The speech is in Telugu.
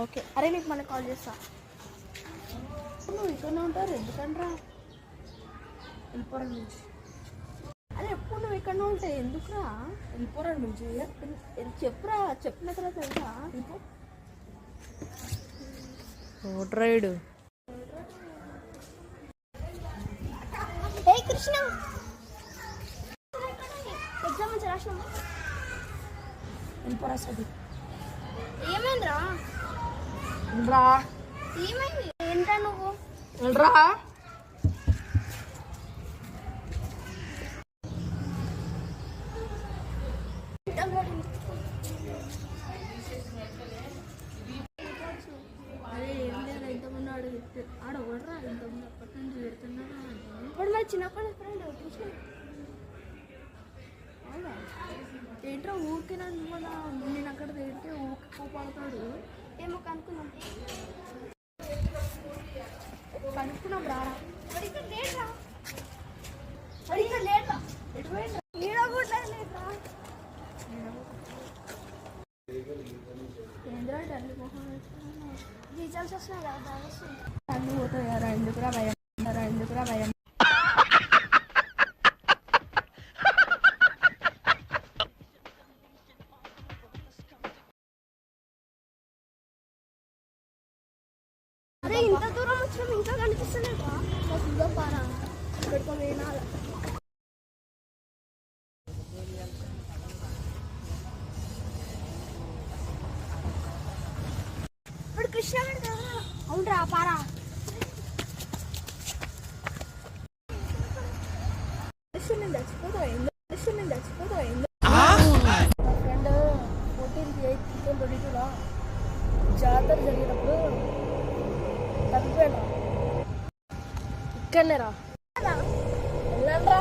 ఓకే. అరే నీకు మళ్ళీ కాల్ చేస్తా. నువ్వు ఇక్కడనే ఉంటారు ఎందుకంట్రా? వెళ్ళిపోరా నుంచి. అరే ఎప్పుడు నువ్వు ఇక్కడనే ఉంటాయి ఎందుకురా? వెళ్ళిపోరా నుంచి. చెప్పురా, చెప్పిన తర్వాత తెలుసా? ఓట్రైడు ఏ కృష్ణ ఎగ్జామ్ నుంచి రాసినావా? వెళ్ళిపోరా సది. ఏమైందిరా? వెళ్ళరా. ఏమైంది? ఏంట్రా నువ్వు? వెళ్ళరా. అరే ఏం లేదు, ఇంతకుముందు ఆడవడరా ఇంతకుముందు అప్పటి నుంచి పెడుతున్నారా? ఇప్పుడు మరి చిన్నప్పటి ఫ్రెండ్ కృష్ణ అవునా? ఏంట్రా ఊరికే నన్ను మన నేను అక్కడ తింటే ఊరికి కోపాడతాడు. ఏమో కనుక్కున్నాం రారా. లేట్రా ఈడ కూడా లేట్రా. ఏంద్రా డల్లి మొహం రీచార్జ్ వస్తున్నాయి కదా అన్నీ పోతాయారా? ఎందుకురా భయం, ఎందుకురా భయం? అరే ఇంత దూరం వచ్చినాం ఇంకా కనిపిస్తలేదా? పారా ఇక్కడికి వినాల. ఇప్పుడు కృష్ణ అవునరా పారా. నేను చచ్చిపోతా ఫ్రెండ్ 14th 8th 2022లో జాతర జరిగినప్పుడు తప్పిపోయాను. ఇక్కడనే రా వెళ్ళండి రా.